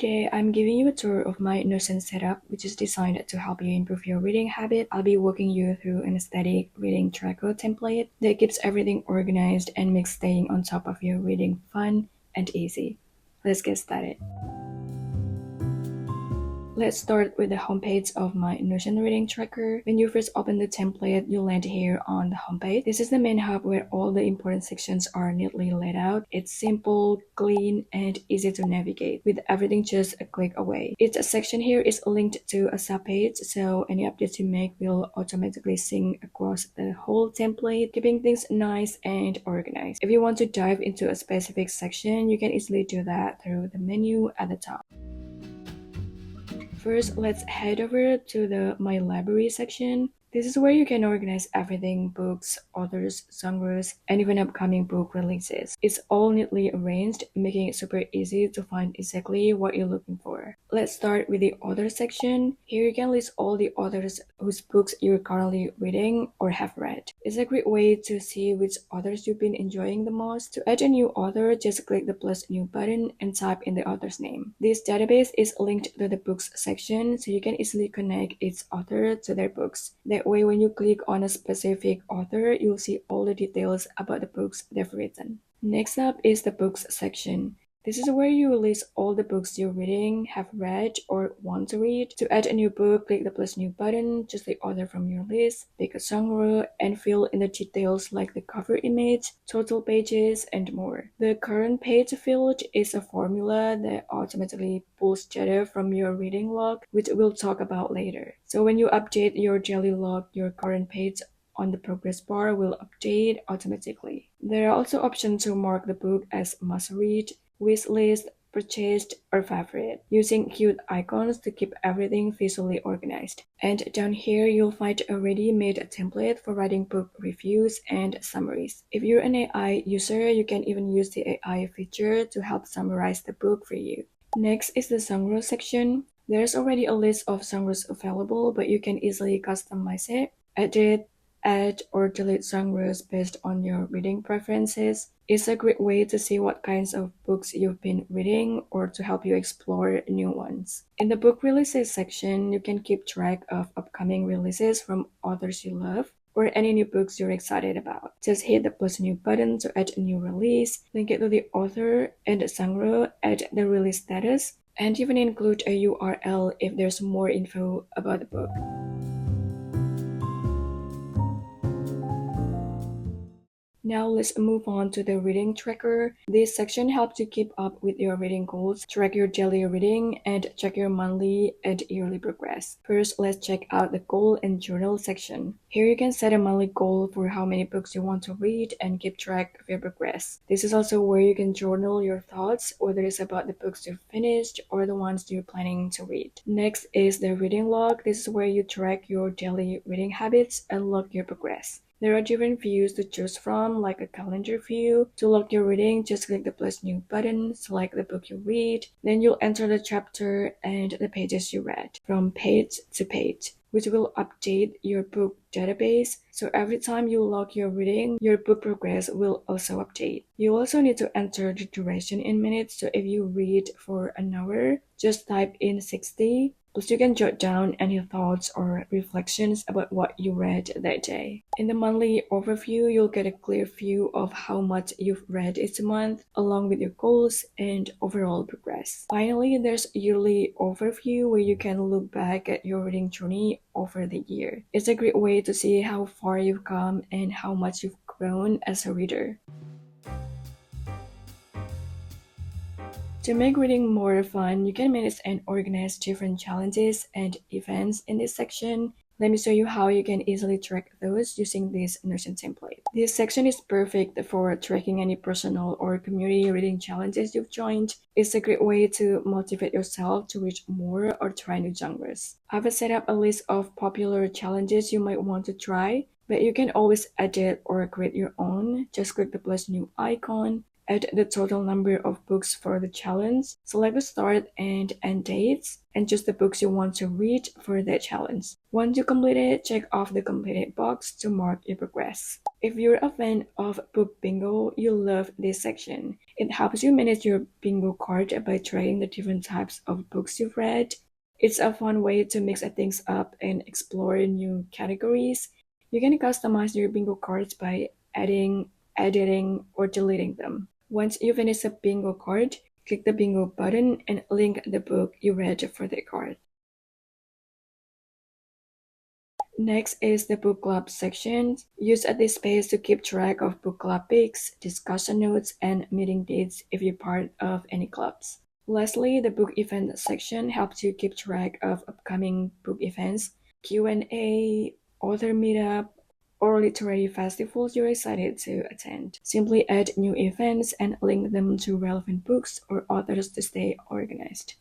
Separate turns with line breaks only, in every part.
Today, I'm giving you a tour of my Notion setup, which is designed to help you improve your reading habit. I'll be walking you through an aesthetic reading tracker template that keeps everything organized and makes staying on top of your reading fun and easy. Let's get started. Let's start with the homepage of my Notion reading tracker. When you first open the template, you'll land here on the homepage. This is the main hub where all the important sections are neatly laid out. It's simple, clean, and easy to navigate, with everything just a click away. Each section here is linked to a subpage, so any updates you make will automatically sync across the whole template, keeping things nice and organized. If you want to dive into a specific section, you can easily do that through the menu at the top. First, let's head over to the My Library section. This is where you can organize everything: books, authors, genres, and even upcoming book releases. It's all neatly arranged, making it super easy to find exactly what you're looking for. Let's start with the author section. Here you can list all the authors whose books you're currently reading or have read. It's a great way to see which authors you've been enjoying the most. To add a new author, just click the plus new button and type in the author's name. This database is linked to the books section, so you can easily connect its author to their books. That way, when you click on a specific author, you'll see all the details about the books they've written. Next up is the books section. This is where you list all the books you're reading, have read, or want to read. To add a new book, click the plus new button, choose the author from your list, pick a genre, and fill in the details like the cover image, total pages, and more. The current page field is a formula that automatically pulls data from your reading log, which we'll talk about later. So when you update your daily log, your current page on the progress bar will update automatically. There are also options to mark the book as must read, wish list, purchased, or favorite, using cute icons to keep everything visually organized. And down here, you'll find a ready-made template for writing book reviews and summaries. If you're an AI user, you can even use the AI feature to help summarize the book for you. Next is the genre section. There's already a list of genres available, but you can easily customize it, edit, add, or delete genres based on your reading preferences. It's a great way to see what kinds of books you've been reading or to help you explore new ones. In the book releases section, you can keep track of upcoming releases from authors you love or any new books you're excited about. Just hit the plus new button to add a new release, link it to the author and the genre, add the release status, and even include a URL if there's more info about the book. Now let's move on to the reading tracker. This section helps you keep up with your reading goals, track your daily reading, and check your monthly and yearly progress. First, let's check out the goal and journal section. Here you can set a monthly goal for how many books you want to read and keep track of your progress. This is also where you can journal your thoughts, whether it's about the books you've finished or the ones you're planning to read. Next is the reading log. This is where you track your daily reading habits and log your progress. There are different views to choose from, like a calendar view. To log your reading, just click the plus new button, select the book you read, then you'll enter the chapter and the pages you read from page to page, which will update your book database. So every time you log your reading, your book progress will also update. You also need to enter the duration in minutes, so if you read for an hour, just type in 60. Plus, you can jot down any thoughts or reflections about what you read that day. In the monthly overview, you'll get a clear view of how much you've read each month, along with your goals and overall progress. Finally, there's yearly overview where you can look back at your reading journey over the year. It's a great way to see how far you've come and how much you've grown as a reader. To make reading more fun, you can manage and organize different challenges and events in this section. Let me show you how you can easily track those using this Notion template. This section is perfect for tracking any personal or community reading challenges you've joined. It's a great way to motivate yourself to read more or try new genres. I've set up a list of popular challenges you might want to try, but you can always edit or create your own. Just click the plus new icon, add the total number of books for the challenge, select the start and end dates, and choose the books you want to read for that challenge. Once you complete it, check off the completed box to mark your progress. If you're a fan of book bingo, you'll love this section. It helps you manage your bingo card by tracking the different types of books you've read. It's a fun way to mix things up and explore new categories. You can customize your bingo cards by adding, editing, or deleting them. Once you finish a bingo card, click the bingo button and link the book you read for the card. Next is the book club section. Use this space to keep track of book club picks, discussion notes, and meeting dates if you're part of any clubs. Lastly, the book event section helps you keep track of upcoming book events, Q&A, author meetup, or literary festivals you're excited to attend. Simply add new events and link them to relevant books or authors to stay organized.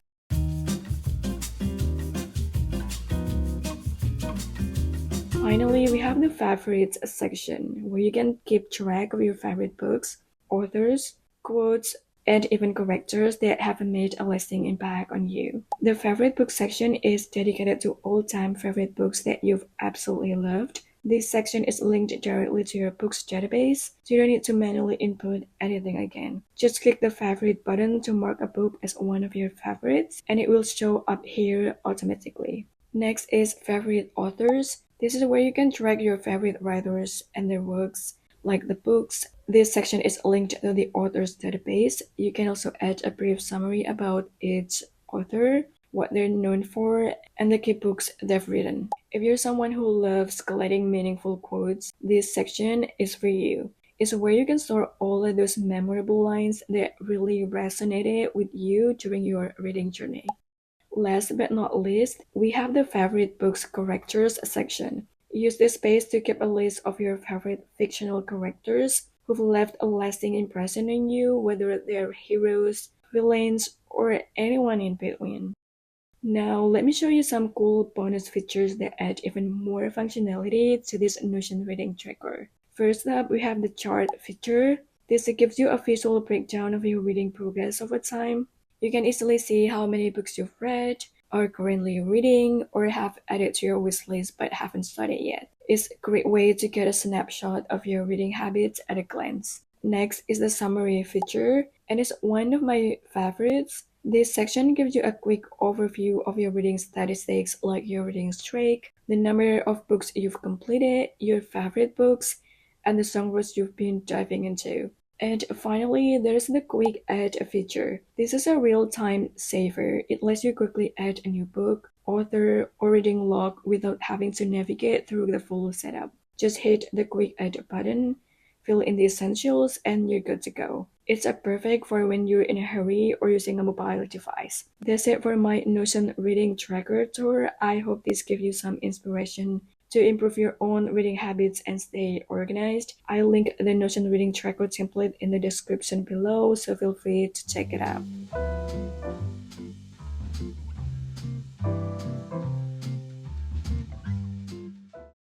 Finally, we have the favorites section where you can keep track of your favorite books, authors, quotes, and even characters that have made a lasting impact on you. The favorite book section is dedicated to all-time favorite books that you've absolutely loved. This section is linked directly to your books database, so you don't need to manually input anything again. Just click the favorite button to mark a book as one of your favorites, and it will show up here automatically. Next is favorite authors. This is where you can track your favorite writers and their works, like the books. This section is linked to the author's database. You can also add a brief summary about each author, what they're known for, and the key books they've written. If you're someone who loves collating meaningful quotes, this section is for you. It's where you can store all of those memorable lines that really resonated with you during your reading journey. Last but not least, we have the favorite books characters section. Use this space to keep a list of your favorite fictional characters who've left a lasting impression on you, whether they're heroes, villains, or anyone in between. Now, let me show you some cool bonus features that add even more functionality to this Notion reading tracker. First up, we have the chart feature. This gives you a visual breakdown of your reading progress over time. You can easily see how many books you've read, are currently reading, or have added to your wish list but haven't started yet. It's a great way to get a snapshot of your reading habits at a glance. Next is the summary feature, and it's one of my favorites. This section gives you a quick overview of your reading statistics like your reading streak, the number of books you've completed, your favorite books, and the genres you've been diving into. And finally, there's the quick add feature. This is a real-time saver. It lets you quickly add a new book, author, or reading log without having to navigate through the full setup. Just hit the quick add button, fill in the essentials, and you're good to go. It's perfect for when you're in a hurry or using a mobile device. That's it for my Notion reading tracker tour. I hope this gives you some inspiration to improve your own reading habits and stay organized. I'll link the Notion reading tracker template in the description below, so feel free to check it out.